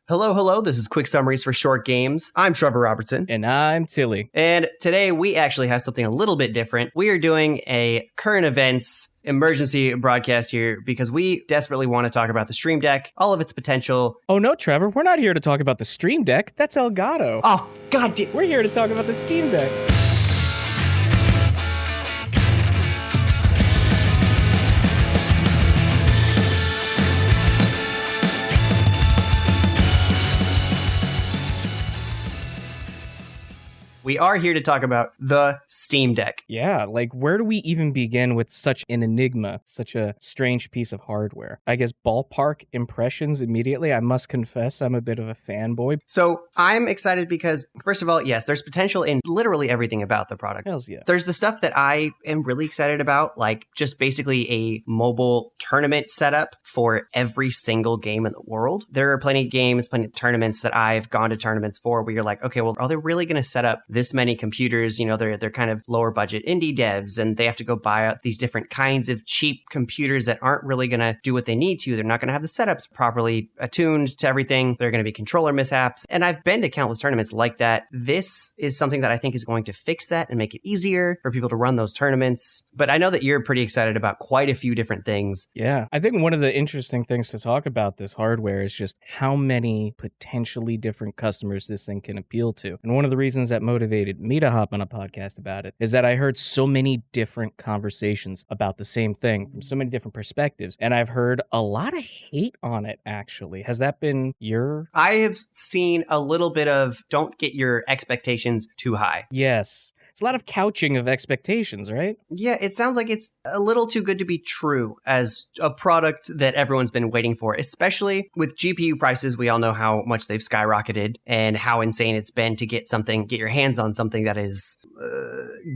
Hello, hello. This is Quick Summaries for Short Games. I'm Trevor Robertson. And I'm Tilley. And today we actually have something a little bit different. We are doing a current events emergency broadcast here because we desperately want to talk about the Stream Deck, all of its potential. Oh no, Trevor, we're not here to talk about the Stream Deck. That's Elgato. Oh, God damn. We're here to talk about the Steam Deck. We are here to talk about the Steam Deck. Yeah, like where do we even begin with such an enigma, such a strange piece of hardware? I guess ballpark impressions immediately. I must confess, I'm a bit of a fanboy. So I'm excited because, first of all, yes, there's potential in literally everything about the product. Hells yeah. There's the stuff that I am really excited about, like just basically a mobile tournament setup for every single game in the world. There are plenty of games, plenty of tournaments that I've gone to tournaments for where you're like, okay, well, are they really going to set up this many computers? You know, they're kind of lower budget indie devs and they have to go buy out these different kinds of cheap computers that aren't really going to do what they need to. They're not going to have the setups properly attuned to everything. They're going to be controller mishaps. And I've been to countless tournaments like that. This is something that I think is going to fix that and make it easier for people to run those tournaments. But I know that you're pretty excited about quite a few different things. Yeah, I think one of the interesting things to talk about this hardware is just how many potentially different customers this thing can appeal to. And one of the reasons that motivated me to hop on a podcast about it is that I heard so many different conversations about the same thing from so many different perspectives. And I've heard a lot of hate on it, actually. Has that been your... I have seen a little bit of don't get your expectations too high. Yes. It's a lot of couching of expectations, right? Yeah, it sounds like it's a little too good to be true as a product that everyone's been waiting for, especially with GPU prices. We all know how much they've skyrocketed and how insane it's been to get your hands on something that is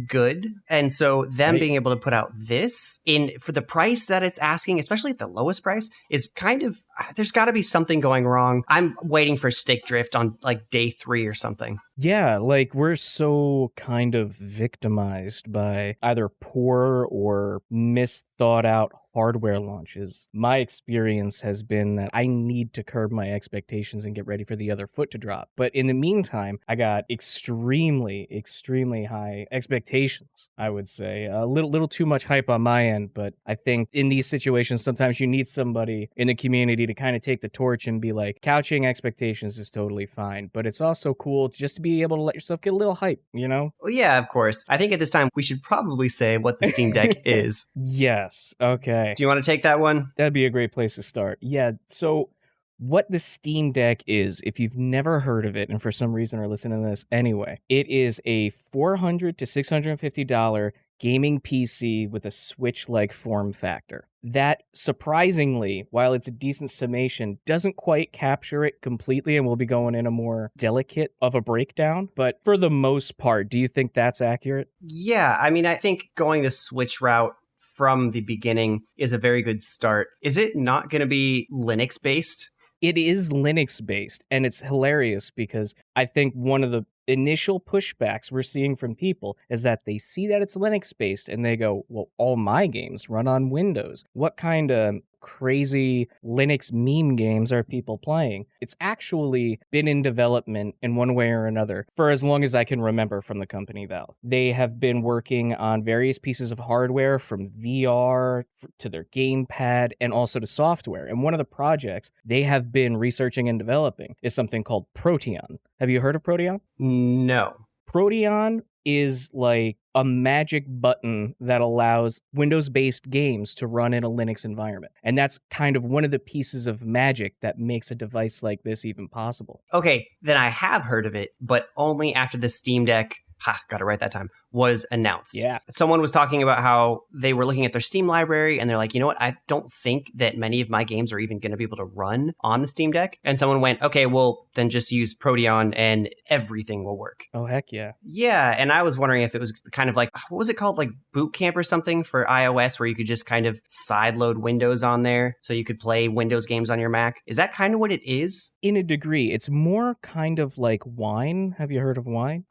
good. And so them being able to put out this for the price that it's asking, especially at the lowest price, is kind of, there's got to be something going wrong. I'm waiting for stick drift on like day 3 or something. Yeah, like we're so kind of victimized by either poor or misthought out hardware launches. My experience has been that I need to curb my expectations and get ready for the other foot to drop. But in the meantime, I got extremely, extremely high expectations, I would say. A little too much hype on my end, but I think in these situations, sometimes you need somebody in the community to kind of take the torch and be like, couching expectations is totally fine, but it's also cool to be able to let yourself get a little hype, you know? Well, yeah, of course. I think at this time, we should probably say what the Steam Deck is. Yes, okay. Do you want to take that one? That'd be a great place to start. Yeah, so what the Steam Deck is, if you've never heard of it and for some reason are listening to this anyway, it is a $400 to $650 gaming PC with a Switch-like form factor. That, surprisingly, while it's a decent summation, doesn't quite capture it completely, and we'll be going in a more delicate of a breakdown. But for the most part, do you think that's accurate? Yeah, I mean, I think going the Switch route from the beginning is a very good start. Is it not going to be Linux-based? It is Linux-based, and it's hilarious because I think one of the initial pushbacks we're seeing from people is that they see that it's Linux-based and they go, well, all my games run on Windows. What kind of crazy Linux meme games are people playing? It's actually been in development in one way or another for as long as I can remember from the company Valve. They have been working on various pieces of hardware from VR to their gamepad and also to software. And one of the projects they have been researching and developing is something called Proteon. Have you heard of Proteon? No. Proteon is like a magic button that allows Windows-based games to run in a Linux environment. And that's kind of one of the pieces of magic that makes a device like this even possible. Okay, then I have heard of it, but only after the Steam Deck, got it right that time, was announced. Yeah. Someone was talking about how they were looking at their Steam library and they're like, you know what? I don't think that many of my games are even going to be able to run on the Steam Deck. And someone went, okay, well, then just use Proteon and everything will work. Oh, heck yeah. Yeah. And I was wondering if it was kind of like, what was it called? Like Boot Camp or something for iOS where you could just kind of sideload Windows on there so you could play Windows games on your Mac. Is that kind of what it is? In a degree. It's more kind of like wine. Have you heard of wine?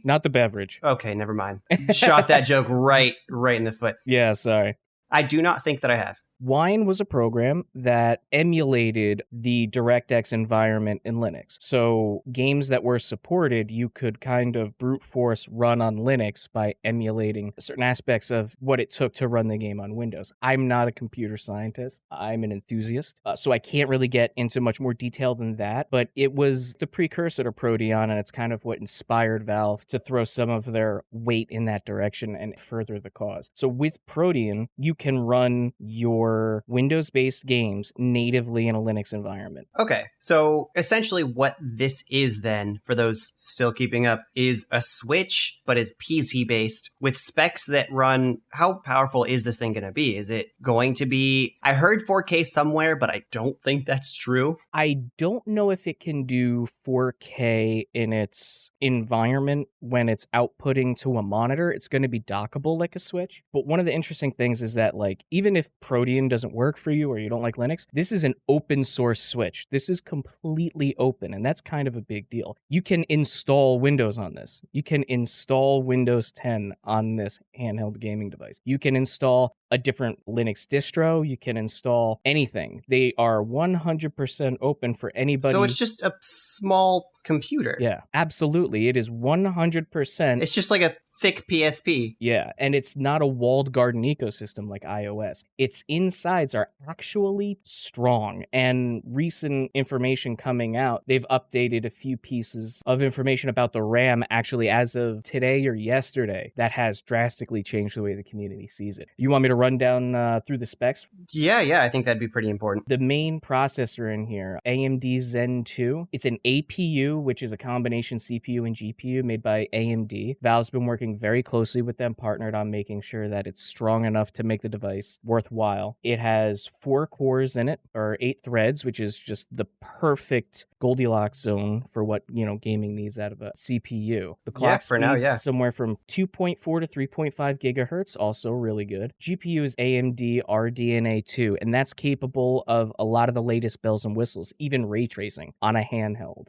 Not the beverage. Okay, never mind. Shot that joke right in the foot. Yeah, sorry. I do not think that I have. Wine was a program that emulated the DirectX environment in Linux. So games that were supported, you could kind of brute force run on Linux by emulating certain aspects of what it took to run the game on Windows. I'm not a computer scientist. I'm an enthusiast. So I can't really get into much more detail than that, but it was the precursor to Protean, and it's kind of what inspired Valve to throw some of their weight in that direction and further the cause. So with Protean, you can run your Windows-based games natively in a Linux environment. Okay, so essentially what this is then, for those still keeping up, is a Switch, but it's PC-based with specs that run... How powerful is this thing going to be? Is it going to be... I heard 4K somewhere, but I don't think that's true. I don't know if it can do 4K in its environment when it's outputting to a monitor. It's going to be dockable like a Switch. But one of the interesting things is that, like, even if Protean doesn't work for you or you don't like Linux, this is an open source Switch. This is completely open, and that's kind of a big deal. You can install Windows on this. You can install Windows 10 on this handheld gaming device. You can install a different Linux distro. You can install anything. They are 100% open for anybody. So it's just a small computer. Yeah, absolutely. It is 100%. It's just like a thick PSP. Yeah, and it's not a walled garden ecosystem like iOS. Its insides are actually strong, and recent information coming out, they've updated a few pieces of information about the RAM actually as of today or yesterday that has drastically changed the way the community sees it. You want me to run down through the specs? Yeah, I think that'd be pretty important. The main processor in here, AMD Zen 2, it's an APU, which is a combination CPU and GPU made by AMD. Valve's been working very closely with them, partnered on making sure that it's strong enough to make the device worthwhile. It has 4 cores in it, or 8 threads, which is just the perfect Goldilocks zone for what, gaming needs out of a CPU. The clock speed's somewhere from 2.4 to 3.5 gigahertz, also really good. GPU is AMD RDNA 2, and that's capable of a lot of the latest bells and whistles, even ray tracing on a handheld.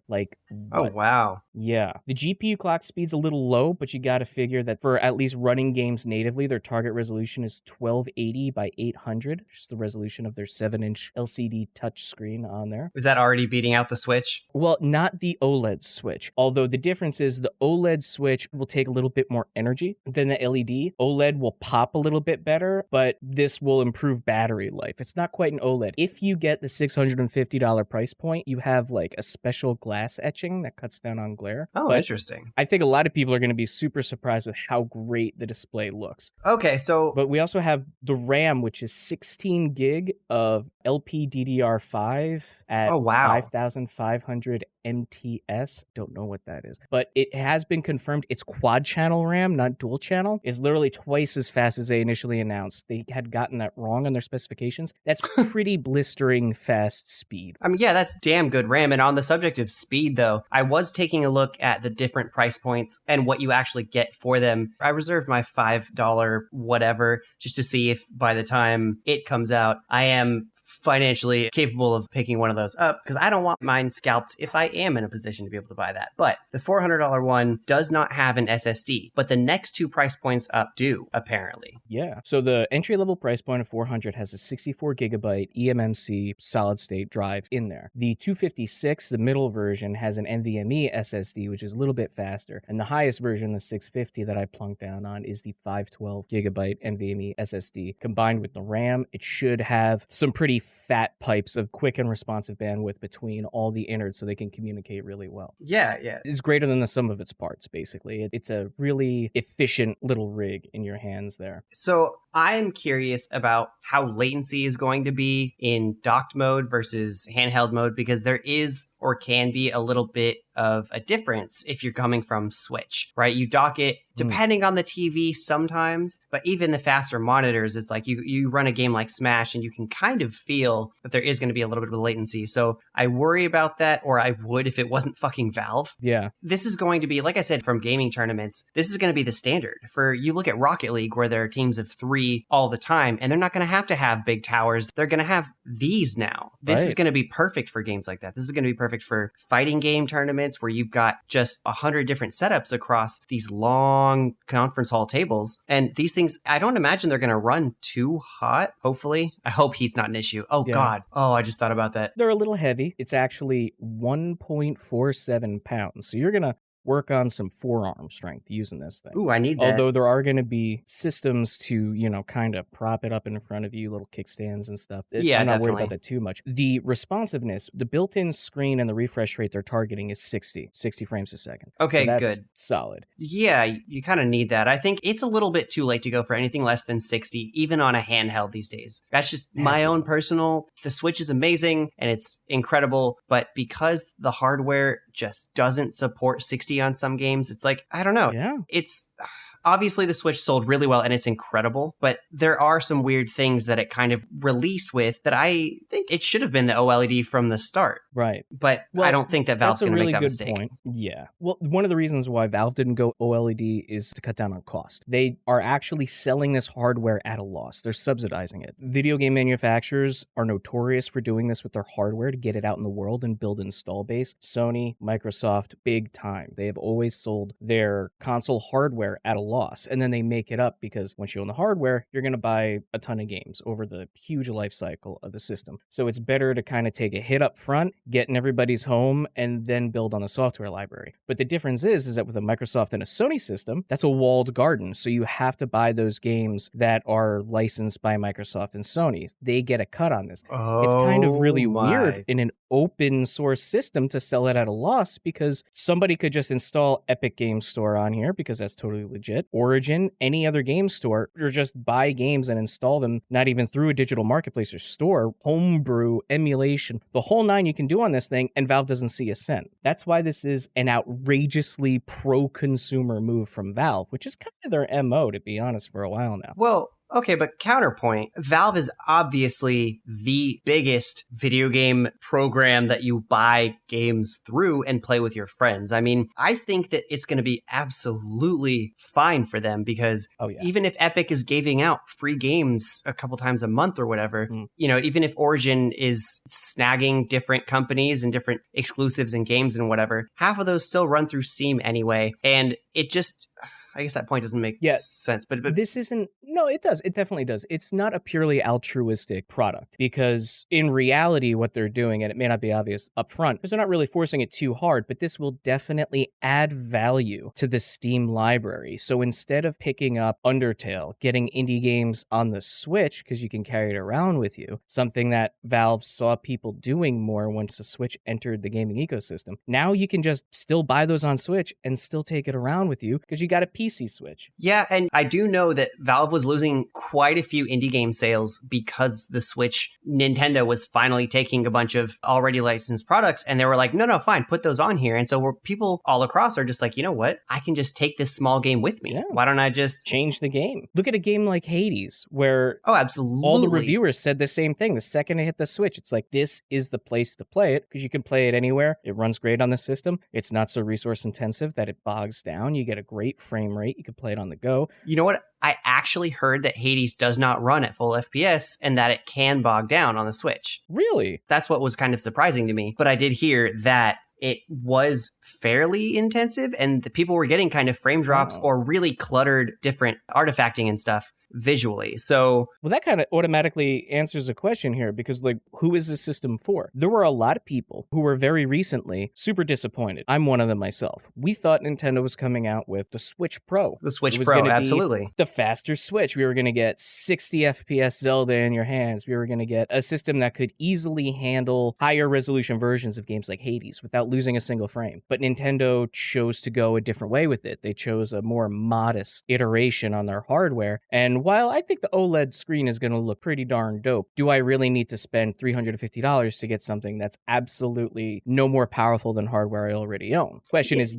Oh, wow. Yeah. The GPU clock speed's a little low, but you gotta figure that for at least running games natively, their target resolution is 1280 by 800, which is the resolution of their 7-inch LCD touchscreen on there. Is that already beating out the Switch? Well, not the OLED Switch. Although the difference is the OLED Switch will take a little bit more energy than the LED. OLED will pop a little bit better, but this will improve battery life. It's not quite an OLED. If you get the $650 price point, you have like a special glass etching that cuts down on glare. Oh, but interesting. I think a lot of people are going to be super surprised with how great the display looks. Okay, so... But we also have the RAM, which is 16 gig of LPDDR5 at 5,500 MTS. Don't know what that is. But it has been confirmed it's quad channel RAM, not dual channel. It's literally twice as fast as they initially announced. They had gotten that wrong on their specifications. That's pretty blistering fast speed. I mean, yeah, that's damn good RAM. And on the subject of speed, though, I was taking a look at the different price points and what you actually get for them. I reserved my $5 whatever just to see if by the time it comes out, I am financially capable of picking one of those up, because I don't want mine scalped if I am in a position to be able to buy that. But the $400 one does not have an SSD, but the next 2 price points up do, apparently. Yeah. So the entry-level price point of 400 has a 64 gigabyte eMMC solid-state drive in there. The 256, the middle version, has an NVMe SSD, which is a little bit faster. And the highest version, the 650 that I plunked down on, is the 512 gigabyte NVMe SSD. Combined with the RAM, it should have some pretty fat pipes of quick and responsive bandwidth between all the innards so they can communicate really well. Yeah. It's greater than the sum of its parts, basically. It's a really efficient little rig in your hands there. So I'm curious about how latency is going to be in docked mode versus handheld mode, because there is or can be a little bit of a difference if you're coming from Switch, right? You dock it depending on the TV sometimes, but even the faster monitors, it's like you run a game like Smash and you can kind of feel that there is going to be a little bit of latency. So I worry about that, or I would if it wasn't fucking Valve. Yeah. This is going to be, like I said, from gaming tournaments, this is going to be the standard. For you look at Rocket League, where there are teams of 3 all the time, and they're not going to have big towers. They're going to have these now. This is going to be perfect for games like that. This is going to be perfect for fighting game tournaments where you've got just 100 different setups across these long long conference hall tables. And these things, I don't imagine they're going to run too hot, hopefully. I hope heat's not an issue. Oh, yeah. God. Oh, I just thought about that. They're a little heavy. It's actually 1.47 pounds. So you're going to work on some forearm strength using this thing. Ooh, I need that. Although there are going to be systems to, kind of prop it up in front of you, little kickstands and stuff. Yeah, I'm not definitely worried about that too much. The responsiveness, the built-in screen and the refresh rate they're targeting is 60 frames a second. Okay, so that's good. Solid. Yeah, you kind of need that. I think it's a little bit too late to go for anything less than 60, even on a handheld these days. That's just my own personal. The Switch is amazing and it's incredible, but because the hardware just doesn't support 60 on some games, it's like, I don't know. Yeah. It's obviously the Switch sold really well and it's incredible, but there are some weird things that it kind of released with that I think it should have been the OLED from the start. Right. But I don't think that Valve's going to make that really mistake. Point. Yeah. Well, one of the reasons why Valve didn't go OLED is to cut down on cost. They are actually selling this hardware at a loss. They're subsidizing it. Video game manufacturers are notorious for doing this with their hardware to get it out in the world and build install base. Sony, Microsoft, big time. They have always sold their console hardware at a loss, and then they make it up because once you own the hardware, you're going to buy a ton of games over the huge life cycle of the system. So it's better to kind of take a hit up front, get in everybody's home, and then build on the software library. But the difference is that with a Microsoft and a Sony system, that's a walled garden. So you have to buy those games that are licensed by Microsoft and Sony. They get a cut on this. It's kind of really weird in an open source system to sell it at a loss because somebody could just install Epic Game Store on here because that's totally legit. Origin, any other game store, or just buy games and install them, not even through a digital marketplace or store, homebrew, emulation, the whole nine you can do on this thing, and Valve doesn't see a cent. That's why this is an outrageously pro-consumer move from Valve, which is kind of their MO, to be honest, for a while now. Well, okay, but counterpoint, Valve is obviously the biggest video game program that you buy games through and play with your friends. I mean, I think that it's going to be absolutely fine for them because even if Epic is giving out free games a couple times a month or whatever, even if Origin is snagging different companies and different exclusives and games and whatever, half of those still run through Steam anyway. And it just... I guess that point doesn't make sense, but this isn't. No, it does. It definitely does. It's not a purely altruistic product because in reality, what they're doing, and it may not be obvious up front, because they're not really forcing it too hard, but this will definitely add value to the Steam library. So instead of picking up Undertale, getting indie games on the Switch, because you can carry it around with you, something that Valve saw people doing more once the Switch entered the gaming ecosystem, now you can just still buy those on Switch and still take it around with you because you got a PC Switch. Yeah, and I do know that Valve was losing quite a few indie game sales because the Switch, Nintendo was finally taking a bunch of already licensed products and they were like, no, fine, put those on here. And so people all across are just like, you know what? I can just take this small game with me. Yeah. Why don't I just change the game? Look at a game like Hades where absolutely, all the reviewers said the same thing. The second it hit the Switch, it's like, this is the place to play it because you can play it anywhere. It runs great on the system. It's not so resource intensive that it bogs down. You get a great frame rate. You can play it on the go. You know what? I actually heard that Hades does not run at full FPS and that it can bog down on the Switch. Really? That's what was kind of surprising to me. But I did hear that it was fairly intensive and the people were getting kind of frame drops or really cluttered different artifacting and stuff visually. So, well, that kind of automatically answers a question here because, like, who is this system for? There were a lot of people who were very recently super disappointed. I'm one of them myself. We thought Nintendo was coming out with the Switch Pro. The Switch Pro, absolutely. The faster Switch. We were going to get 60 FPS Zelda in your hands. We were going to get a system that could easily handle higher resolution versions of games like Hades without losing a single frame. But Nintendo chose to go a different way with it. They chose a more modest iteration on their hardware. And while I think the OLED screen is going to look pretty darn dope, do I really need to spend $350 to get something that's absolutely no more powerful than hardware I already own? Question is,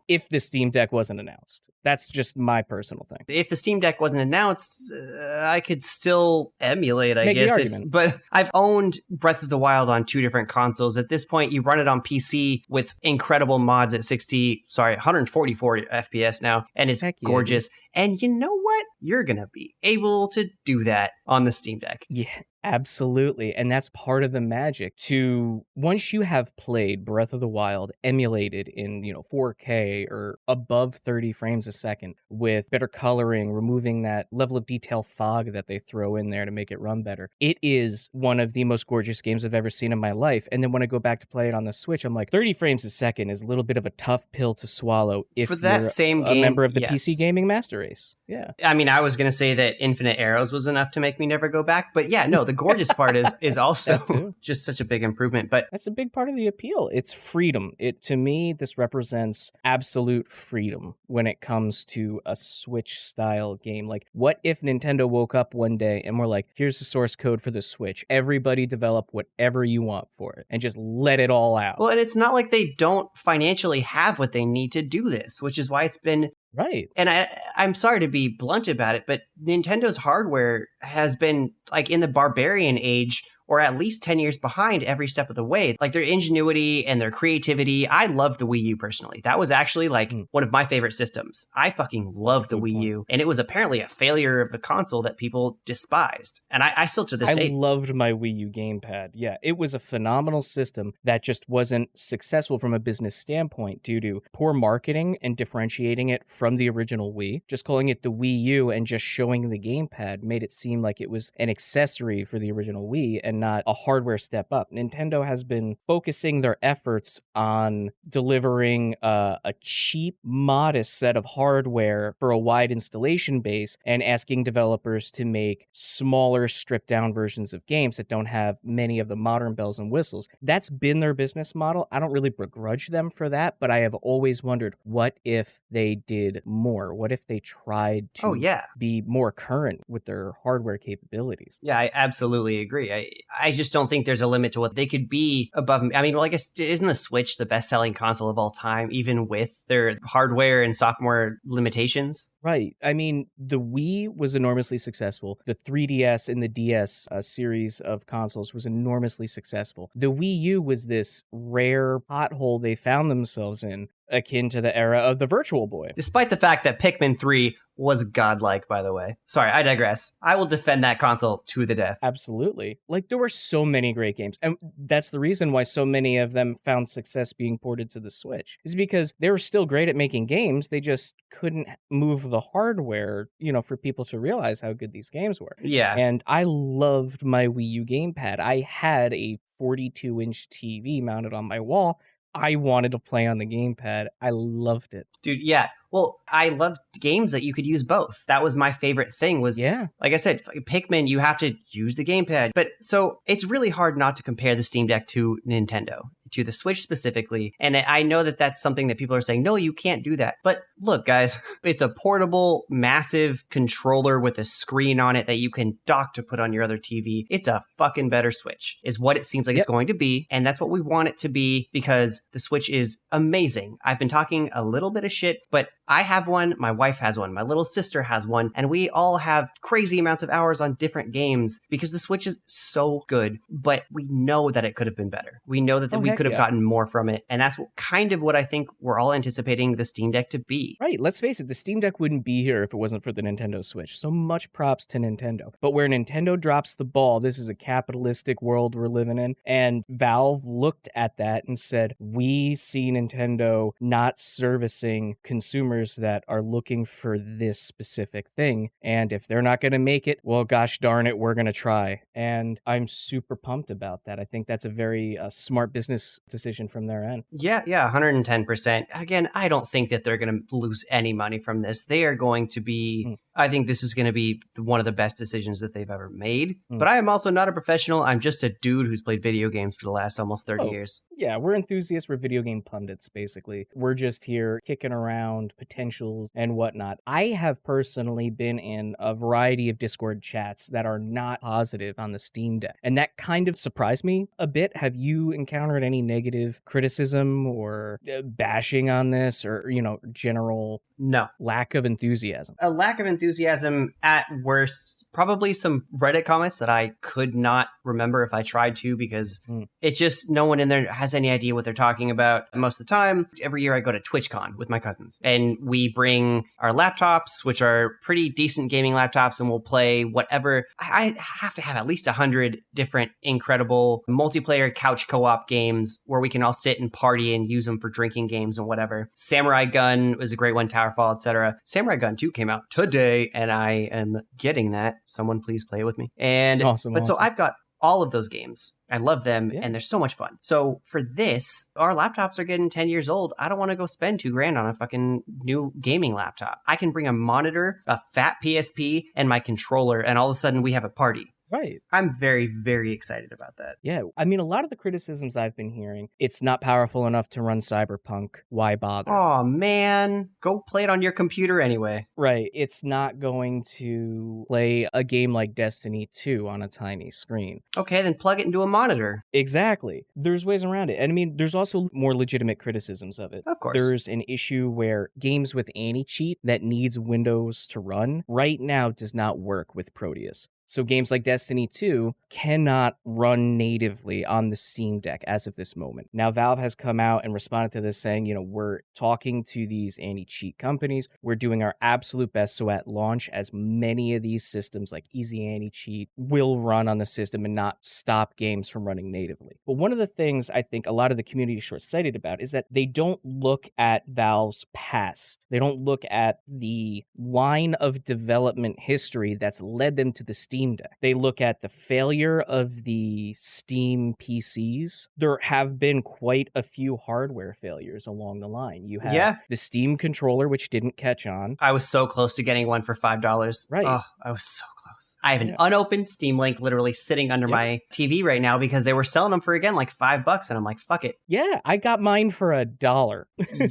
if the Steam Deck wasn't announced. That's just my personal thing. If the Steam Deck wasn't announced, I could still emulate, I Make guess. The argument. But I've owned Breath of the Wild on 2 different consoles. At this point, you run it on PC with incredible mods at 144 FPS now, and it's gorgeous. And you know what? You're going to be able to do that on the Steam Deck. Yeah. Absolutely. And that's part of the magic to once you have played Breath of the Wild emulated in, 4K or above 30 frames a second with better coloring, removing that level of detail fog that they throw in there to make it run better. It is one of the most gorgeous games I've ever seen in my life. And then when I go back to play it on the Switch, I'm like, 30 frames a second is a little bit of a tough pill to swallow if For that you're same a game, member of the PC yes. Gaming Master Race. Yeah. I mean, I was going to say that Infinite Arrows was enough to make me never go back. But yeah, no, the gorgeous part is also just such a big improvement. But that's a big part of the appeal. It's freedom. To me, this represents absolute freedom when it comes to a Switch style game. Like, what if Nintendo woke up one day and were like, here's the source code for the Switch. Everybody develop whatever you want for it and just let it all out. Well, and it's not like they don't financially have what they need to do this, which is why it's been right. And I'm sorry to be blunt about it, but Nintendo's hardware has been like in the barbarian age, or at least 10 years behind every step of the way. Like their ingenuity and their creativity. I love the Wii U personally. That was actually like one of my favorite systems. I fucking love the Wii U. And it was apparently a failure of a console that people despised. And I still to this day. I loved my Wii U gamepad. Yeah, it was a phenomenal system that just wasn't successful from a business standpoint due to poor marketing and differentiating it from the original Wii. Just calling it the Wii U and just showing the gamepad made it seem like it was an accessory for the original Wii and not a hardware step up. Nintendo has been focusing their efforts on delivering a cheap, modest set of hardware for a wide installation base and asking developers to make smaller, stripped down versions of games that don't have many of the modern bells and whistles. That's been their business model. I don't really begrudge them for that, but I have always wondered, what if they did more? What if they tried to be more current with their hardware capabilities? Yeah, I absolutely agree. I just don't think there's a limit to what they could be above. I mean, well, I guess isn't the Switch the best-selling console of all time, even with their hardware and software limitations? Right. I mean, the Wii was enormously successful. The 3DS and the DS series of consoles was enormously successful. The Wii U was this rare pothole they found themselves in, akin to the era of the Virtual Boy. Despite the fact that Pikmin 3 was godlike, by the way. Sorry, I digress. I will defend that console to the death. Absolutely. Like, there were so many great games. And that's the reason why so many of them found success being ported to the Switch. Is because they were still great at making games. They just couldn't move the hardware, for people to realize how good these games were. Yeah. And I loved my Wii U gamepad. I had a 42-inch TV mounted on my wall. I wanted to play on the gamepad. I loved it. Dude, yeah. Well, I loved games that you could use both. That was my favorite thing was, like I said, Pikmin, you have to use the gamepad. But so it's really hard not to compare the Steam Deck to Nintendo, to the Switch specifically. And I know that that's something that people are saying, no, you can't do that. But look, guys, it's a portable, massive controller with a screen on it that you can dock to put on your other TV. It's a fucking better Switch, is what it seems like it's going to be. And that's what we want it to be because the Switch is amazing. I've been talking a little bit of shit, but I have one, my wife has one, my little sister has one, and we all have crazy amounts of hours on different games because the Switch is so good, but we know that it could have been better. We know that we could have gotten more from it, and that's kind of what I think we're all anticipating the Steam Deck to be. Right, let's face it, the Steam Deck wouldn't be here if it wasn't for the Nintendo Switch. So much props to Nintendo. But where Nintendo drops the ball, this is a capitalistic world we're living in, and Valve looked at that and said, we see Nintendo not servicing consumers that are looking for this specific thing. And if they're not going to make it, well, gosh darn it, we're going to try. And I'm super pumped about that. I think that's a very smart business decision from their end. Yeah, 110%. Again, I don't think that they're going to lose any money from this. They are going to be... I think this is going to be one of the best decisions that they've ever made. But I am also not a professional. I'm just a dude who's played video games for the last almost 30 years. Yeah, we're enthusiasts. We're video game pundits, basically. We're just here kicking around potentials and whatnot. I have personally been in a variety of Discord chats that are not positive on the Steam Deck. And that kind of surprised me a bit. Have you encountered any negative criticism or bashing on this or, general No lack of enthusiasm? A lack of enthusiasm enthusiasm at worst. Probably some Reddit comments that I could not remember if I tried to, because it's just no one in there has any idea what they're talking about most of the time. Every year I go to TwitchCon with my cousins, and we bring our laptops, which are pretty decent gaming laptops, and we'll play whatever. I have to have at least 100 different incredible multiplayer couch co-op games where we can all sit and party and use them for drinking games and whatever. Samurai Gun was a great one, Towerfall, etc. Samurai Gun 2 came out today, and I am getting that. Someone please play it with me. And awesome. So I've got all of those games. I love them, and they're so much fun. So for this, our laptops are getting 10 years old. I don't want to go spend $2,000 on a fucking new gaming laptop. I can bring a monitor, a fat PSP, and my controller, and all of a sudden we have a party. Right. I'm very, very excited about that. Yeah. I mean, a lot of the criticisms I've been hearing, it's not powerful enough to run Cyberpunk. Why bother? Oh, man. Go play it on your computer anyway. Right. It's not going to play a game like Destiny 2 on a tiny screen. Okay, then plug it into a monitor. Exactly. There's ways around it. And I mean, there's also more legitimate criticisms of it. Of course. There's an issue where games with anti-cheat that needs Windows to run right now does not work with Proteus. So games like Destiny 2 cannot run natively on the Steam Deck as of this moment. Now, Valve has come out and responded to this saying, we're talking to these anti-cheat companies. We're doing our absolute best so at launch, as many of these systems like Easy Anti-Cheat will run on the system and not stop games from running natively. But one of the things I think a lot of the community is short-sighted about is that they don't look at Valve's past. They don't look at the line of development history that's led them to the Steam Deck. They look at the failure of the Steam PCs. There have been quite a few hardware failures along the line. You have the Steam controller, which didn't catch on. I was so close to getting one for $5. Right. Oh, I was so close. I have an unopened Steam Link literally sitting under my TV right now because they were selling them for, again, like $5. And I'm like, fuck it. Yeah, I got mine for $1.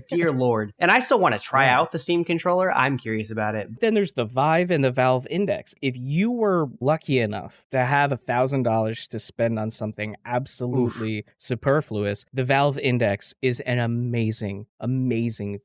Dear Lord. And I still want to try out the Steam controller. I'm curious about it. Then there's the Vive and the Valve Index. If you were lucky enough to have $1,000 to spend on something absolutely superfluous, the Valve Index is an amazing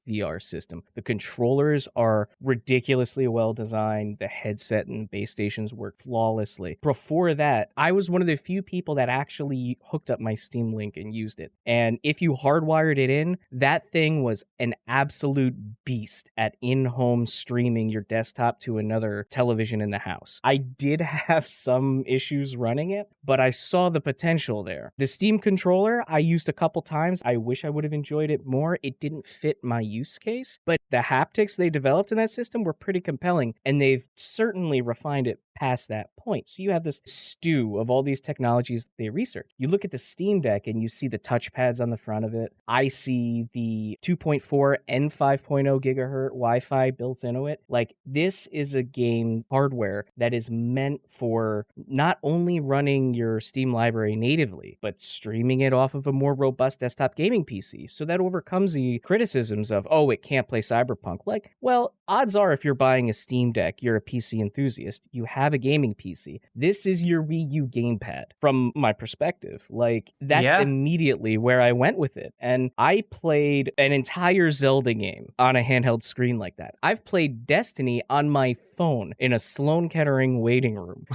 VR system. The controllers are ridiculously well designed. The headset and base stations work flawlessly. Before that, I was one of the few people that actually hooked up my Steam Link and used it. And if you hardwired it in, that thing was an absolute beast at in-home streaming your desktop to another television in the house. I did have some issues running it, but I saw the potential there. The Steam controller, I used a couple times. I wish I would have enjoyed it more. It didn't fit my use case, but the haptics they developed in that system were pretty compelling, and they've certainly refined it past that point. So you have this stew of all these technologies they research. You look at the Steam Deck and you see the touchpads on the front of it. I see the 2.4 and 5.0 gigahertz Wi-Fi built into it. Like, this is a game hardware that is meant for not only running your Steam library natively, but streaming it off of a more robust desktop gaming PC. So that overcomes the criticisms of, oh, it can't play Cyberpunk. Like, well, odds are if you're buying a Steam Deck, you're a PC enthusiast. You have a gaming PC. This is your Wii U gamepad from my perspective. Like, that's immediately where I went with it. And I played an entire Zelda game on a handheld screen like that. I've played Destiny on my phone in a Sloan Kettering waiting room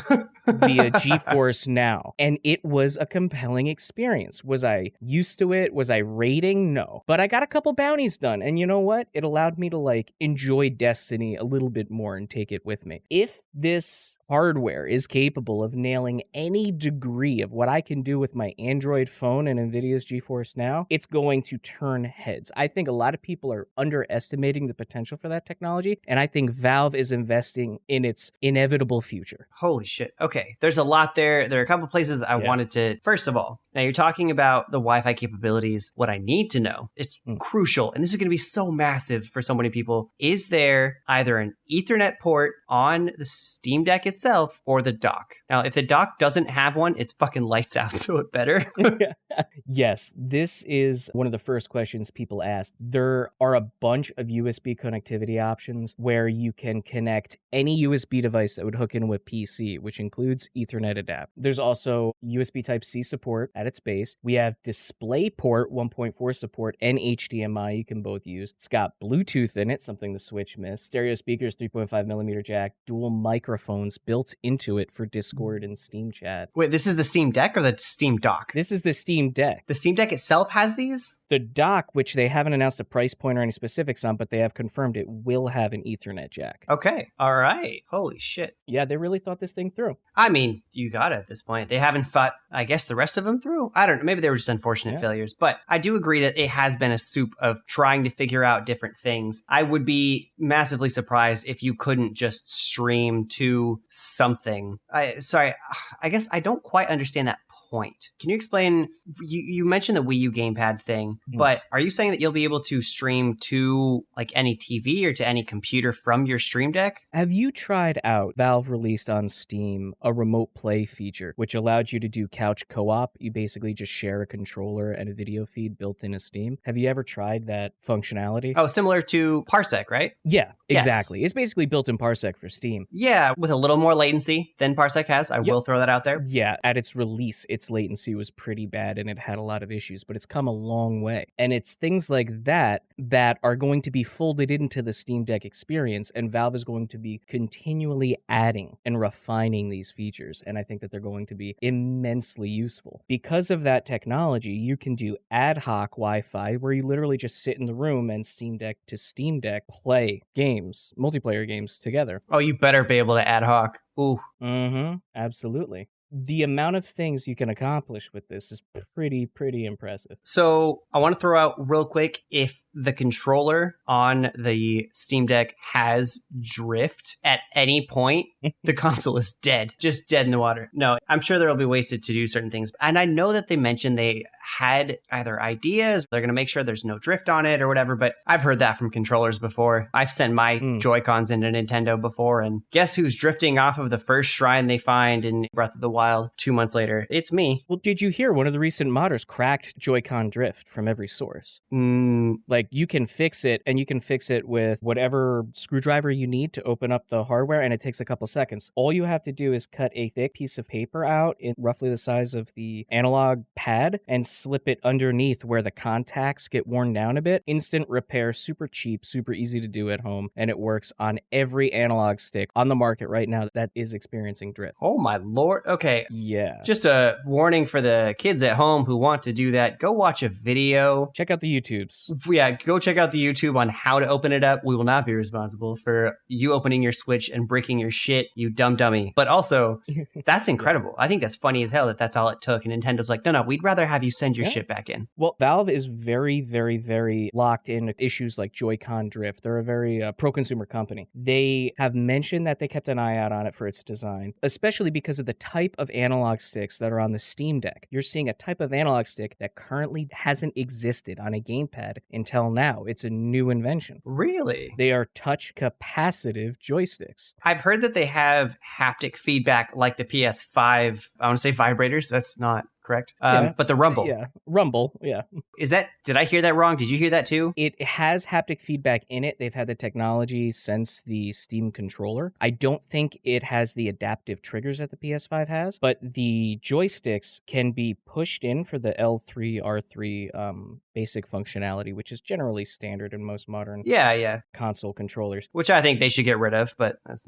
via GeForce Now. And it was a compelling experience. Was I used to it? Was I raiding? No. But I got a couple bounties done. And you know what? It allowed me to enjoy Destiny a little bit more and take it with me. If this hardware is capable of nailing any degree of what I can do with my Android phone and NVIDIA's GeForce Now, it's going to turn heads. I think a lot of people are underestimating the potential for that technology, and I think Valve is investing in its inevitable future. Holy shit. Okay, there's a lot there. There are a couple places I wanted to... First of all, now you're talking about the Wi-Fi capabilities. What I need to know, it's crucial, and this is going to be so massive for so many people. Is there either an Ethernet port on the Steam Steam Deck itself or the dock. Now, if the dock doesn't have one, it's fucking lights out, so it better. Yes, this is one of the first questions people ask. There are a bunch of USB connectivity options where you can connect any USB device that would hook in with PC, which includes Ethernet adapt. There's also USB Type-C support at its base. We have DisplayPort 1.4 support and HDMI you can both use. It's got Bluetooth in it, something the Switch missed. Stereo speakers, 3.5mm jack, dual microphones built into it for Discord and Steam chat. Wait, this is the Steam Deck or the Steam Dock? This is the Steam Deck. The Steam Deck itself has these? The dock, which they haven't announced a price point or any specifics on, but they have confirmed it will have an Ethernet jack. Okay. All right. Holy shit. Yeah, they really thought this thing through. I mean, you got it at this point. They haven't thought, I guess, the rest of them through. I don't know. Maybe they were just unfortunate failures. But I do agree that it has been a soup of trying to figure out different things. I would be massively surprised if you couldn't just stream to something. I guess I don't quite understand that point. Can you explain, you mentioned the Wii U gamepad thing, but are you saying that you'll be able to stream to like any TV or to any computer from your Stream Deck? Have you tried out, Valve released on Steam, a remote play feature, which allowed you to do couch co-op? You basically just share a controller and a video feed built into Steam. Have you ever tried that functionality? Oh, similar to Parsec, right? Yeah, exactly. Yes. It's basically built in Parsec for Steam. Yeah, with a little more latency than Parsec has. I will throw that out there. Yeah, at its release, its latency was pretty bad and it had a lot of issues, but it's come a long way. And it's things like that that are going to be folded into the Steam Deck experience, and Valve is going to be continually adding and refining these features, and I think that they're going to be immensely useful. Because of that technology, you can do ad hoc Wi-Fi where you literally just sit in the room and Steam Deck to Steam Deck play games, multiplayer games together. Oh, you better be able to ad hoc. Ooh. Mm-hmm. Absolutely. The amount of things you can accomplish with this is pretty impressive. So I want to throw out real quick, if the controller on the Steam Deck has drift at any point, the console is dead. Just dead in the water. No, I'm sure there will be ways to do certain things. And I know that they mentioned they had either ideas, they're going to make sure there's no drift on it or whatever, but I've heard that from controllers before. I've sent my Joy-Cons into Nintendo before, and guess who's drifting off of the first shrine they find in Breath of the Wild 2 months later? It's me. Well, did you hear one of the recent modders cracked Joy-Con drift from every source? Like, you can fix it, and you can fix it with whatever screwdriver you need to open up the hardware, and it takes a couple seconds. All you have to do is cut a thick piece of paper out in roughly the size of the analog pad and slip it underneath where the contacts get worn down a bit. Instant repair, super cheap, super easy to do at home, and it works on every analog stick on the market right now that is experiencing drift. Oh my lord. Okay. Yeah. Just a warning for the kids at home who want to do that. Go watch a video. Check out the YouTubes. Yeah, go check out the YouTube on how to open it up. We will not be responsible for you opening your Switch and breaking your shit, you dumb dummy. But also, that's incredible. I think that's funny as hell that that's all it took. And Nintendo's like, no, we'd rather have you send your shit back in. Well, Valve is very locked in issues like Joy-Con drift. They're a very pro-consumer company. They have mentioned that they kept an eye out on it for its design, especially because of the type of analog sticks that are on the Steam Deck. You're seeing a type of analog stick that currently hasn't existed on a gamepad until now. It's a new invention. Really? They are touch capacitive joysticks. I've heard that they have haptic feedback like the PS5. I want to say vibrators. That's not correct? But the rumble. Yeah, rumble, yeah. Did I hear that wrong? Did you hear that too? It has haptic feedback in it. They've had the technology since the Steam controller. I don't think it has the adaptive triggers that the PS5 has, but the joysticks can be pushed in for the L3, R3 basic functionality, which is generally standard in most modern console controllers. Which I think they should get rid of, but that's...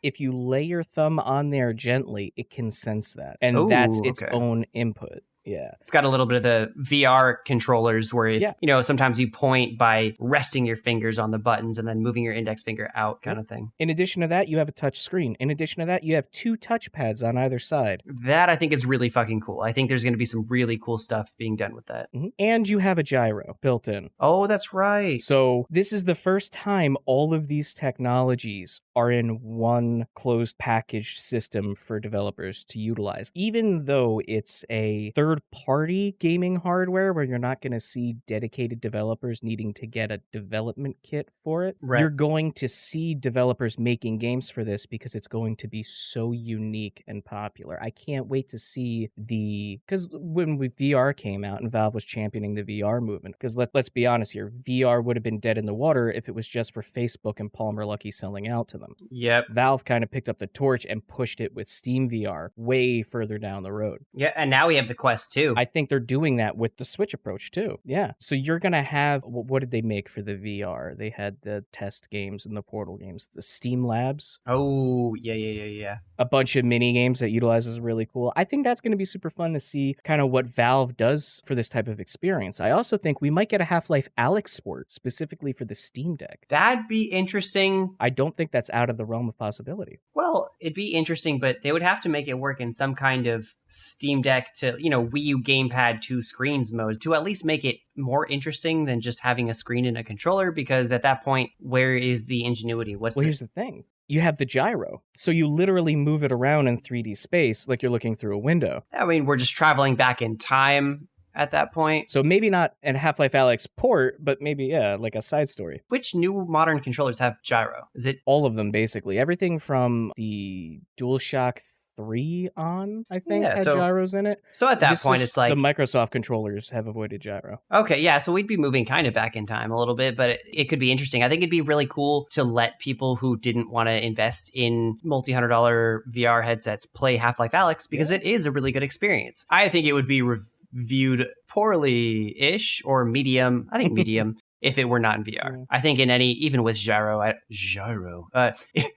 If you lay your thumb on there gently, it can sense that. And that's its own input. Yeah. It's got a little bit of the VR controllers where, if, sometimes you point by resting your fingers on the buttons and then moving your index finger out kind of thing. In addition to that, you have a touch screen. In addition to that, you have 2 touchpads on either side. That I think is really fucking cool. I think there's going to be some really cool stuff being done with that. And you have a gyro built in. Oh, that's right. So this is the first time all of these technologies are in one closed package system for developers to utilize. Even though it's a third third-party gaming hardware where you're not going to see dedicated developers needing to get a development kit for it. Right. You're going to see developers making games for this because it's going to be so unique and popular. I can't wait to see because when VR came out and Valve was championing the VR movement, because let's be honest here, VR would have been dead in the water if it was just for Facebook and Palmer Luckey selling out to them. Yep. Valve kind of picked up the torch and pushed it with Steam VR way further down the road. Yeah, and now we have the Quest 2. I think they're doing that with the Switch approach too. Yeah. So you're going to have, what did they make for the VR? They had the test games and the Portal games, the Steam Labs. Oh, yeah. A bunch of mini games that utilizes really cool. I think that's going to be super fun to see kind of what Valve does for this type of experience. I also think we might get a Half-Life Alyx port specifically for the Steam Deck. That'd be interesting. I don't think that's out of the realm of possibility. Well, it'd be interesting, but they would have to make it work in some kind of Steam Deck to, Wii U gamepad 2 screens mode to at least make it more interesting than just having a screen and a controller, because at that point, where is the ingenuity? Here's the thing. You have the gyro. So you literally move it around in 3D space like you're looking through a window. I mean, we're just traveling back in time at that point. So maybe not a Half-Life Alyx port, but maybe, like a side story. Which new modern controllers have gyro? Is it all of them, basically? Everything from the DualShock 3 on, I think, had gyros in it. So at that point, it's like... the Microsoft controllers have avoided gyro. Okay, yeah, so we'd be moving kind of back in time a little bit, but it could be interesting. I think it'd be really cool to let people who didn't want to invest in multi-$100 VR headsets play Half-Life Alyx, because it is a really good experience. I think it would be reviewed poorly-ish, or medium. I think medium. If it were not in VR. I think even with gyro,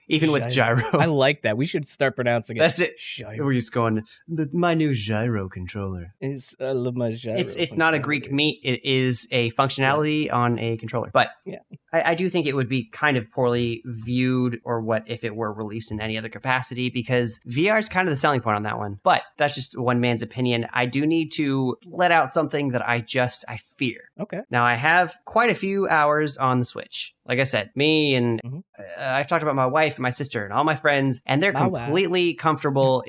even with gyro. I like that. We should start pronouncing it. That's it. Gyro. We're just going, my new gyro controller. I love my gyro. It's not a Greek meat. It is a functionality on a controller. But I do think it would be kind of poorly viewed, or what if it were released in any other capacity, because VR is kind of the selling point on that one. But that's just one man's opinion. I do need to let out something that I fear. Okay. Now, I have quite a few hours on the Switch. Like I said, me and I've talked about my wife and my sister and all my friends, and they're completely comfortable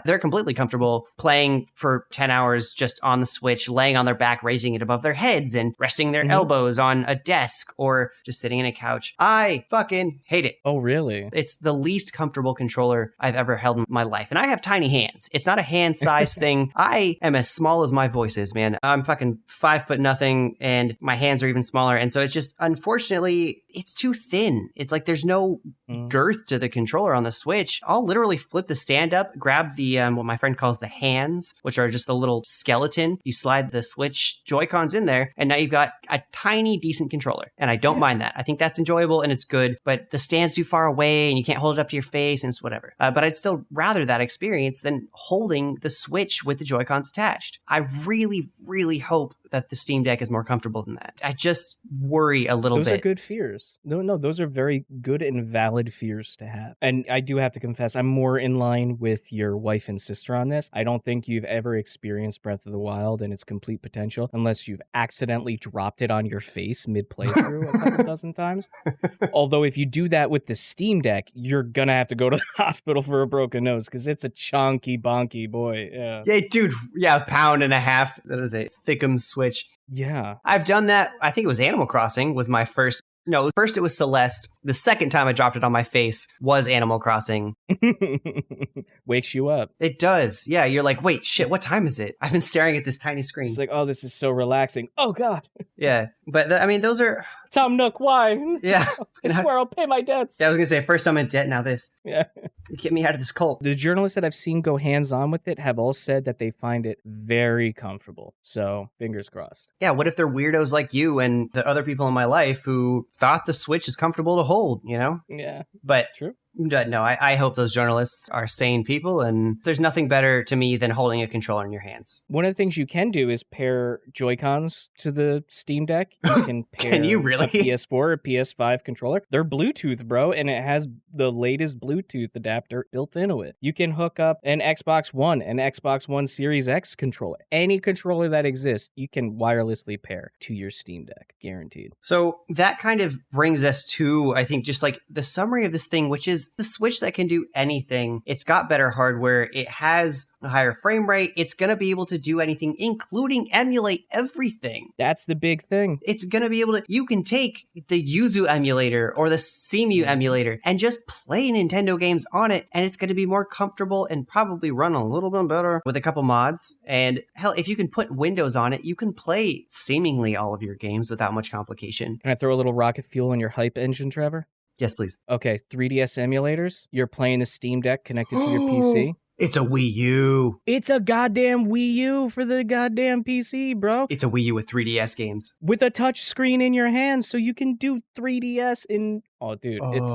they're completely comfortable playing for 10 hours just on the Switch, laying on their back, raising it above their heads and resting their elbows on a desk or just sitting in a couch. I fucking hate it. Oh, really? It's the least comfortable controller I've ever held in my life. And I have tiny hands. It's not a hand size thing. I am as small as my voice is, man. I'm fucking 5'0", and my hands are even smaller. And so it's just, unfortunately, it's too thin. It's like there's no girth to the controller on the Switch. I'll literally flip the stand up, grab the what my friend calls the hands, which are just a little skeleton. You slide the Switch Joy-Cons in there, and now you've got a tiny, decent controller. And I don't mind that. I think that's enjoyable and it's good, but the stand's too far away and you can't hold it up to your face and it's whatever. But I'd still rather that experience than holding the Switch with the Joy-Cons attached. I really, really hope that the Steam Deck is more comfortable than that. I just worry a little bit. Those are good fears. No, those are very good and valid fears to have. And I do have to confess, I'm more in line with your wife and sister on this. I don't think you've ever experienced Breath of the Wild and its complete potential unless you've accidentally dropped it on your face mid-playthrough a couple dozen times. Although if you do that with the Steam Deck, you're gonna have to go to the hospital for a broken nose, because it's a chonky bonky boy. Yeah, dude. Yeah, a pound and a half. That is a thickum Switch. Yeah. I've done that. I think it was Animal Crossing was my first. No, first it was Celeste. The second time I dropped it on my face was Animal Crossing. Wakes you up. It does. Yeah, you're like, wait, shit, what time is it? I've been staring at this tiny screen. It's like, oh, this is so relaxing. Oh, God. Yeah, but I mean, those are... Tom Nook, why? Yeah. I swear I'll pay my debts. Yeah, I was going to say, first I'm in debt, now this. Yeah. Get me out of this cult. The journalists that I've seen go hands-on with it have all said that they find it very comfortable. So, fingers crossed. Yeah, what if they're weirdos like you and the other people in my life who thought the Switch is comfortable to hold, you know? Yeah. But true. No, I hope those journalists are sane people, and there's nothing better to me than holding a controller in your hands. One of the things you can do is pair Joy-Cons to the Steam Deck. You can pair can you really? A PS4 or PS5 controller. They're Bluetooth, bro, and it has the latest Bluetooth adapter built into it. You can hook up an Xbox One, an Xbox One Series X controller. Any controller that exists, you can wirelessly pair to your Steam Deck, guaranteed. So that kind of brings us to, I think, just like the summary of this thing, which is is the Switch that can do anything. It's got better hardware. It has a higher frame rate. It's going to be able to do anything, including emulate everything. That's the big thing. It's going to be able to, you can take the Yuzu emulator or the Cemu emulator and just play Nintendo games on it, and it's going to be more comfortable and probably run a little bit better with a couple mods. And hell, if you can put Windows on it, you can play seemingly all of your games without much complication. Can I throw a little rocket fuel in your hype engine, Trevor? Yes, please. Okay, 3DS emulators. You're playing the Steam Deck connected to your PC. It's a Wii U. It's a goddamn Wii U for the goddamn PC, bro. It's a Wii U with 3DS games. With a touch screen in your hand, so you can do 3DS in... Oh, dude, it's...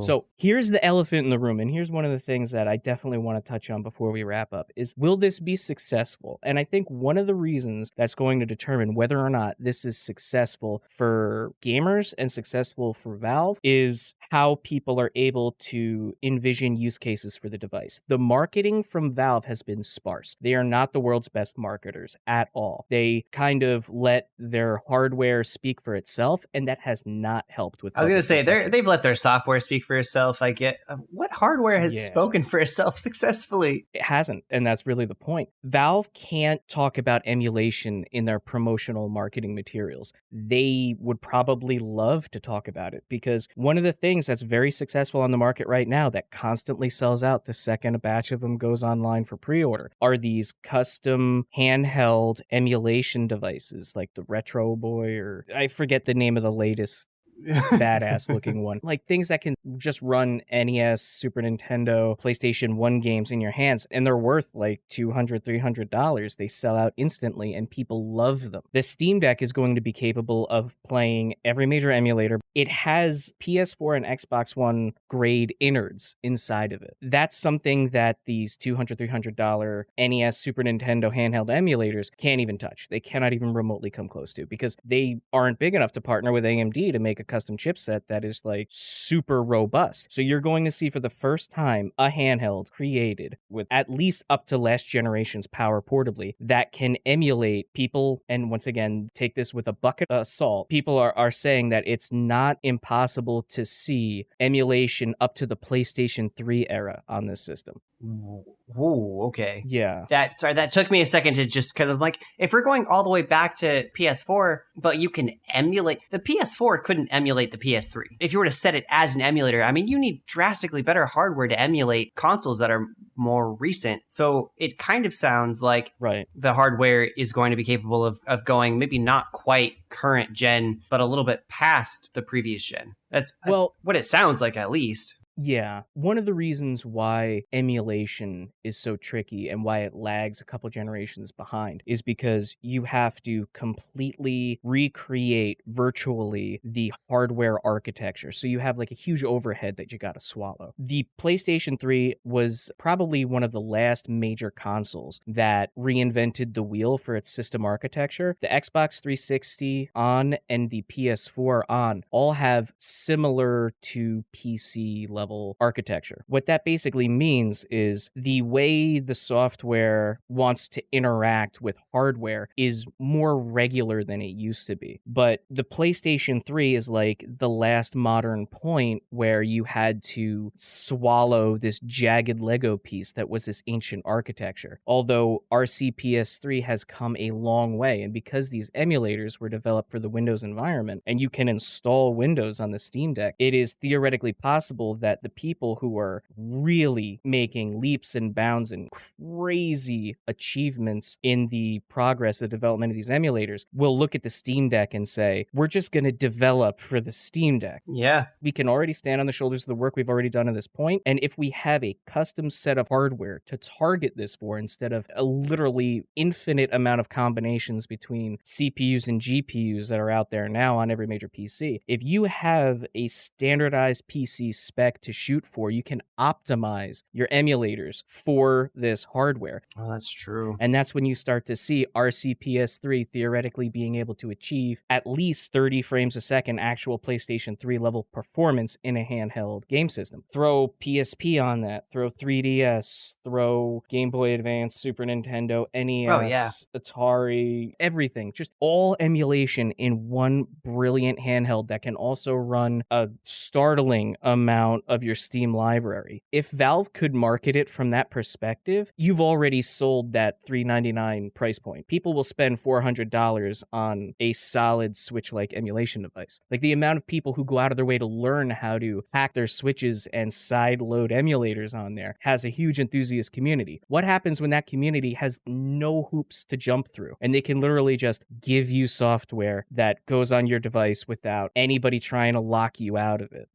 So here's the elephant in the room, and here's one of the things that I definitely want to touch on before we wrap up, is will this be successful? And I think one of the reasons that's going to determine whether or not this is successful for gamers and successful for Valve is how people are able to envision use cases for the device. The marketing from Valve has been sparse. They are not the world's best marketers at all. They kind of let their hardware speak for itself, and that has not helped with... I was going to say, they've let their software speak for itself. I get what hardware has spoken for itself successfully? It hasn't, and that's really the point. Valve can't talk about emulation in their promotional marketing materials. They would probably love to talk about it, because one of the things that's very successful on the market right now that constantly sells out the second a batch of them goes online for pre-order are these custom handheld emulation devices like the Retro Boy, or I forget the name of the latest badass looking one, like things that can just run NES, Super Nintendo, PlayStation 1 games in your hands, and they're worth like $200-$300. They sell out instantly and people love them. The Steam Deck is going to be capable of playing every major emulator. It has PS4 and Xbox One grade innards inside of it. That's something that these $200-$300 NES, Super Nintendo handheld emulators can't even touch. They cannot even remotely come close to, because they aren't big enough to partner with AMD to make a custom chipset that is like super robust. So you're going to see for the first time a handheld created with at least up to last generation's power portably that can emulate people. And once again, take this with a bucket of salt. People are saying that it's not impossible to see emulation up to the PlayStation 3 era on this system. Ooh, okay. Yeah. That took me a second to just, because I'm like, if we're going all the way back to PS4, but you can emulate, the PS4 couldn't emulate the PS3. If you were to set it as an emulator, I mean, you need drastically better hardware to emulate consoles that are more recent. So it kind of sounds like the hardware is going to be capable of going maybe not quite current gen, but a little bit past the previous gen. That's what it sounds like, at least. Yeah. One of the reasons why emulation is so tricky and why it lags a couple generations behind is because you have to completely recreate virtually the hardware architecture. So you have like a huge overhead that you got to swallow. The PlayStation 3 was probably one of the last major consoles that reinvented the wheel for its system architecture. The Xbox 360 on and the PS4 on all have similar to PC level architecture. What that basically means is the way the software wants to interact with hardware is more regular than it used to be. But the PlayStation 3 is like the last modern point where you had to swallow this jagged Lego piece that was this ancient architecture. Although RCPS3 has come a long way, and because these emulators were developed for the Windows environment and you can install Windows on the Steam Deck, it is theoretically possible that the people who are really making leaps and bounds and crazy achievements in the progress of development of these emulators will look at the Steam Deck and say, we're just going to develop for the Steam Deck. Yeah. We can already stand on the shoulders of the work we've already done at this point. And if we have a custom set of hardware to target this for, instead of a literally infinite amount of combinations between CPUs and GPUs that are out there now on every major PC, if you have a standardized PC spec to shoot for, you can optimize your emulators for this hardware. Oh, that's true. And that's when you start to see RCPS3 theoretically being able to achieve at least 30 frames a second actual PlayStation 3 level performance in a handheld game system. Throw PSP on that, throw 3DS, throw Game Boy Advance, Super Nintendo, NES, Atari, everything. Just all emulation in one brilliant handheld that can also run a startling amount of your Steam library. If Valve could market it from that perspective, you've already sold that $399 price point. People will spend $400 on a solid Switch-like emulation device. Like, the amount of people who go out of their way to learn how to hack their Switches and side-load emulators on there has a huge enthusiast community. What happens when that community has no hoops to jump through and they can literally just give you software that goes on your device without anybody trying to lock you out of it?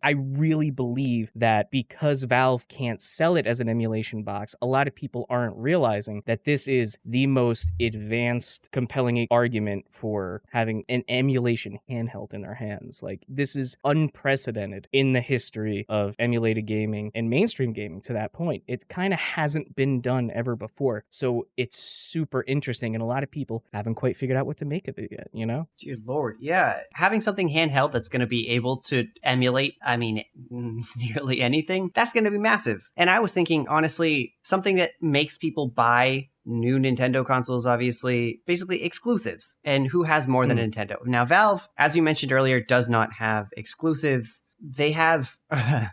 I really believe that because Valve can't sell it as an emulation box, a lot of people aren't realizing that this is the most advanced, compelling argument for having an emulation handheld in their hands. Like, this is unprecedented in the history of emulated gaming and mainstream gaming to that point. It kind of hasn't been done ever before. So it's super interesting, and a lot of people haven't quite figured out what to make of it yet, you know? Dear Lord, yeah. Having something handheld that's going to be able to emulate, nearly anything, that's going to be massive. And I was thinking, honestly, something that makes people buy new Nintendo consoles, obviously, basically exclusives. And who has more than Nintendo? Now, Valve, as you mentioned earlier, does not have exclusives. They have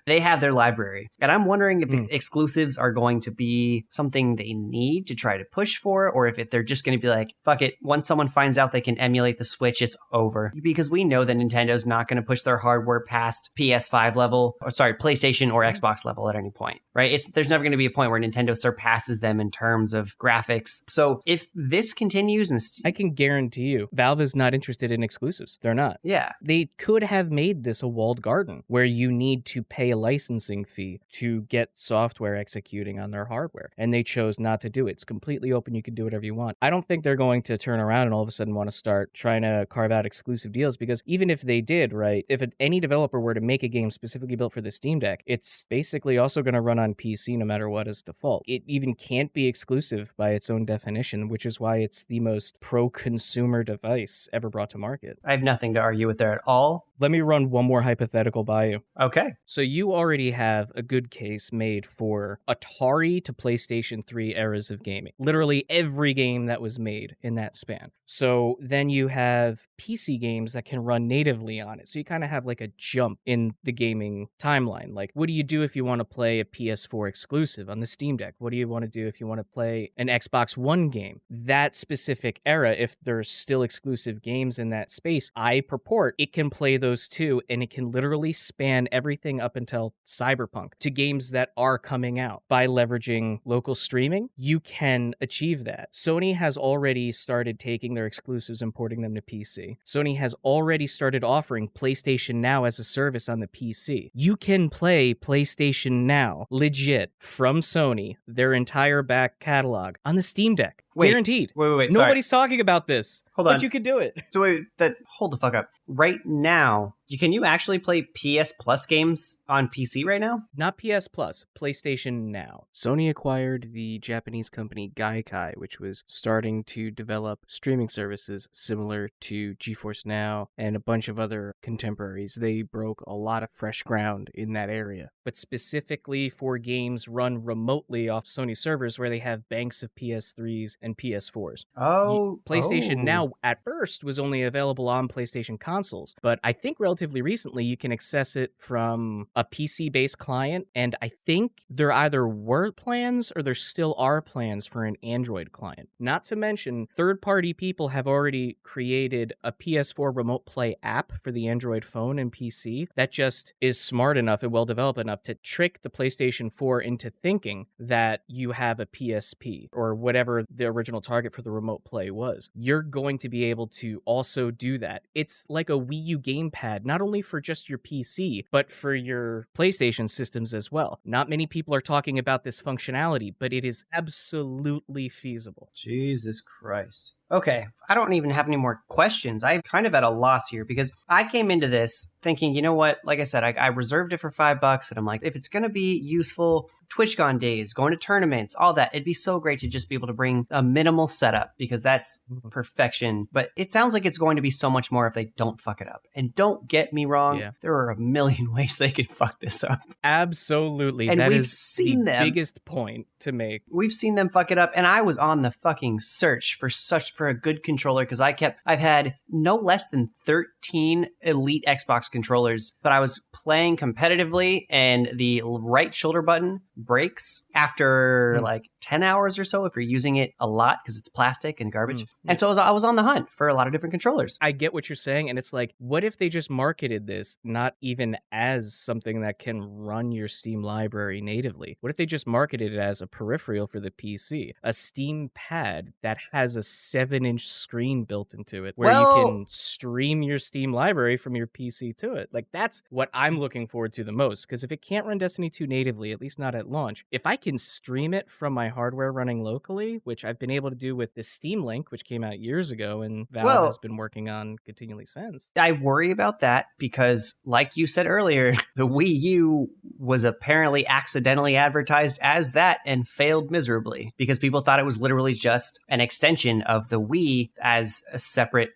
their library. And I'm wondering if exclusives are going to be something they need to try to push for, or if they're just going to be like, fuck it, once someone finds out they can emulate the Switch, it's over. Because we know that Nintendo's not going to push their hardware past PS5 level, PlayStation or Xbox level at any point, right? There's never going to be a point where Nintendo surpasses them in terms of graphics. So if this continues, and I can guarantee you, Valve is not interested in exclusives. They're not. Yeah. They could have made this a walled garden where you need to pay a licensing fee to get software executing on their hardware. And they chose not to do it. It's completely open. You can do whatever you want. I don't think they're going to turn around and all of a sudden want to start trying to carve out exclusive deals, because even if they did, right, if any developer were to make a game specifically built for the Steam Deck, it's basically also going to run on PC no matter what as default. It even can't be exclusive by its own definition, which is why it's the most pro-consumer device ever brought to market. I have nothing to argue with there at all. Let me run one more hypothetical by you. Okay. So you already have a good case made for Atari to PlayStation 3 eras of gaming. Literally every game that was made in that span. So then you have PC games that can run natively on it. So you kind of have like a jump in the gaming timeline. Like, what do you do if you want to play a PS4 exclusive on the Steam Deck? What do you want to do if you want to play an Xbox One game? That specific era, if there's still exclusive games in that space, I purport it can play those too, and it can literally span everything up until Cyberpunk to games that are coming out. By leveraging local streaming, you can achieve that. Sony has already started taking their exclusives and porting them to PC. Sony has already started offering PlayStation Now as a service on the PC. You can play PlayStation Now legit from Sony, their entire back catalog, on the Steam Deck. Guaranteed. Wait. Nobody's talking about this. Hold on. But you could do it. So hold the fuck up. Right now, can you actually play PS Plus games on PC right now? Not PS Plus, PlayStation Now. Sony acquired the Japanese company Gaikai, which was starting to develop streaming services similar to GeForce Now and a bunch of other contemporaries. They broke a lot of fresh ground in that area. But specifically for games run remotely off Sony servers where they have banks of PS3s and PS4s. PlayStation Now at first was only available on PlayStation consoles, but I think relatively recently you can access it from a PC-based client, and I think there either were plans or there still are plans for an Android client. Not to mention, third-party people have already created a PS4 Remote Play app for the Android phone and PC that just is smart enough and well-developed enough to trick the PlayStation 4 into thinking that you have a PSP or whatever the original target for the Remote Play was. You're going to be able to also do that. It's like a Wii U gamepad, not only for just your PC, but for your PlayStation systems as well. Not many people are talking about this functionality, but it is absolutely feasible. Jesus Christ. Okay, I don't even have any more questions. I'm kind of at a loss here because I came into this thinking, you know what? Like I said, I reserved it for $5, and I'm like, if it's going to be useful, TwitchCon days, going to tournaments, all that, it'd be so great to just be able to bring a minimal setup because that's perfection. But it sounds like it's going to be so much more if they don't fuck it up. And don't get me wrong, there are a million ways they could fuck this up. Absolutely. And that we've is seen the them. biggest point to make. We've seen them fuck it up, and I was on the fucking search for a good controller because I've had no less than 13 15 elite Xbox controllers, but I was playing competitively and the right shoulder button breaks after like 10 hours or so if you're using it a lot because it's plastic and garbage. And so I was on the hunt for a lot of different controllers. I get what you're saying, and it's like, what if they just marketed this not even as something that can run your Steam library natively? What if they just marketed it as a peripheral for the PC? A Steam pad that has a 7-inch screen built into it where you can stream your Steam library from your PC to it. Like, that's what I'm looking forward to the most, because if it can't run Destiny 2 natively, at least not at launch, if I can stream it from my hardware running locally, which I've been able to do with the Steam Link, which came out years ago and Valve has been working on continually since. I worry about that because, like you said earlier, the Wii U was apparently accidentally advertised as that and failed miserably because people thought it was literally just an extension of the Wii as a separate,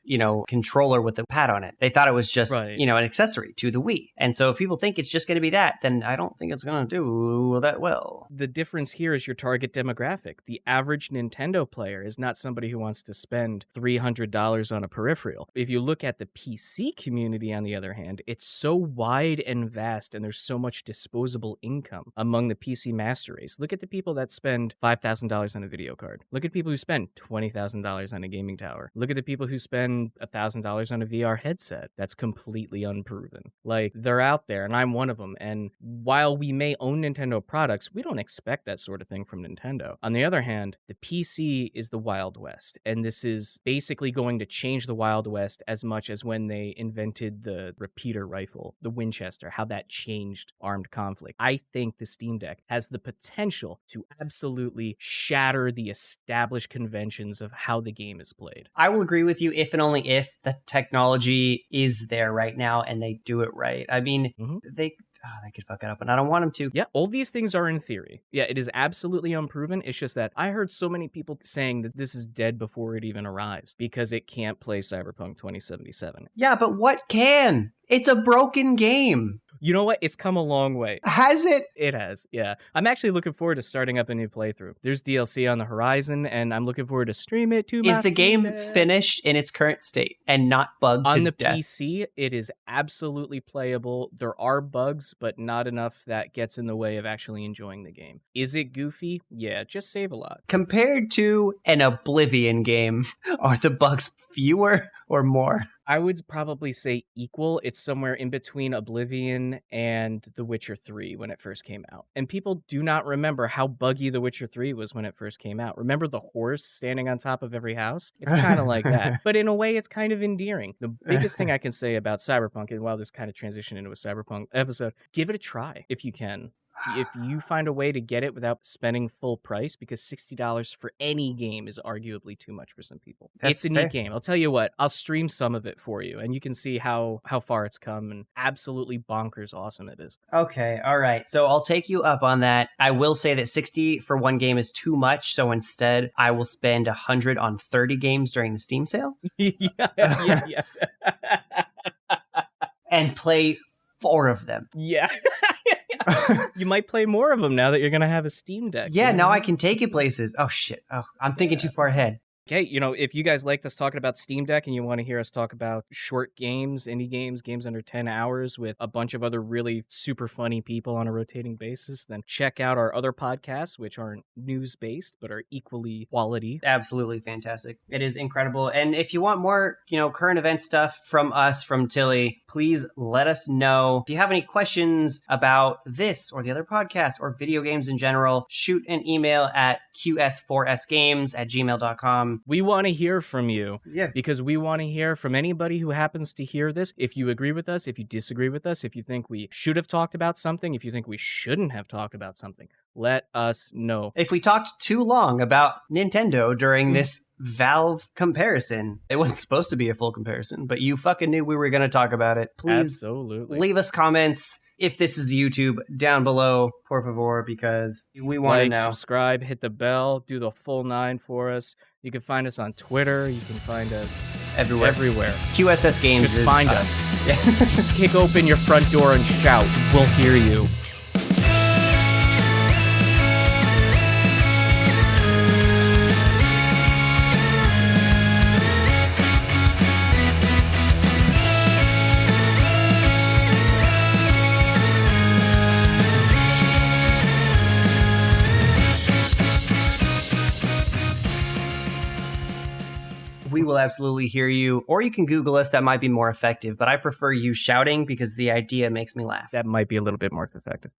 controller with a pad on it. They thought it was just, an accessory to the Wii. And so if people think it's just going to be that, then I don't think it's going to do that well. The difference here is your target demographic. The average Nintendo player is not somebody who wants to spend $300 on a peripheral. If you look at the PC community, on the other hand, it's so wide and vast, and there's so much disposable income among the PC master race. Look at the people that spend $5,000 on a video card. Look at people who spend $20,000 on a gaming tower. Look at the people who spend $1,000 on a VR headset. That's completely unproven. Like, they're out there, and I'm one of them. And while we may own Nintendo products, we don't expect that sort of thing from Nintendo. On the other hand, the PC is the Wild West, and this is basically going to change the Wild West as much as when they invented the repeater rifle, the Winchester, how that changed armed conflict. I think the Steam Deck has the potential to absolutely shatter the established conventions of how the game is played. I will agree with you if and only if the technology is there right now and they do it right. I mean, they could fuck it up, and I don't want them to. Yeah, all these things are in theory. Yeah, it is absolutely unproven. It's just that I heard so many people saying that this is dead before it even arrives because it can't play Cyberpunk 2077. Yeah, but what can? It's a broken game. You know what? It's come a long way. Has it? It has, yeah. I'm actually looking forward to starting up a new playthrough. There's DLC on the horizon, and I'm looking forward to stream it to my Is the game finished in its current state and not bugged to death? On the PC, it is absolutely playable. There are bugs, but not enough that gets in the way of actually enjoying the game. Is it goofy? Yeah, just save a lot. Compared to an Oblivion game, are the bugs fewer or more? I would probably say equal. It's somewhere in between Oblivion and The Witcher 3 when it first came out. And people do not remember how buggy The Witcher 3 was when it first came out. Remember the horse standing on top of every house? It's kind of like that. But in a way, it's kind of endearing. The biggest thing I can say about Cyberpunk, and while this kind of transitioned into a Cyberpunk episode, give it a try if you can. If you find a way to get it without spending full price, because $60 for any game is arguably too much for some people. It's a neat game. I'll tell you what, I'll stream some of it for you, and you can see how far it's come and absolutely bonkers awesome it is. Okay, all right. So I'll take you up on that. I will say that 60 for one game is too much, so instead I will spend 100 on 30 games during the Steam sale. yeah. And play 4 of them. Yeah. You might play more of them now that you're going to have a Steam Deck. Yeah, now I can take it places. Oh, shit. Oh, I'm thinking too far ahead. Okay, if you guys liked us talking about Steam Deck and you want to hear us talk about short games, indie games under 10 hours with a bunch of other really super funny people on a rotating basis, then check out our other podcasts, which aren't news-based, but are equally quality. Absolutely fantastic. It is incredible. And if you want more, current event stuff from us, from Tilley, please let us know. If you have any questions about this or the other podcast or video games in general, shoot an email at qs4sgames@gmail.com. We want to hear from you. Yeah. Because we want to hear from anybody who happens to hear this. If you agree with us, if you disagree with us, if you think we should have talked about something, if you think we shouldn't have talked about something, let us know. If we talked too long about Nintendo during this Valve comparison, it wasn't supposed to be a full comparison, but you fucking knew we were going to talk about it. Please leave us comments. If this is YouTube, down below, por favor, because we want to know. Subscribe, hit the bell, do the full 9 for us. You can find us on Twitter. You can find us everywhere. QSS Games Just is find us. Just kick open your front door and shout. We'll hear you. will absolutely hear you. Or you can Google us. That might be more effective. But I prefer you shouting because the idea makes me laugh. That might be a little bit more effective.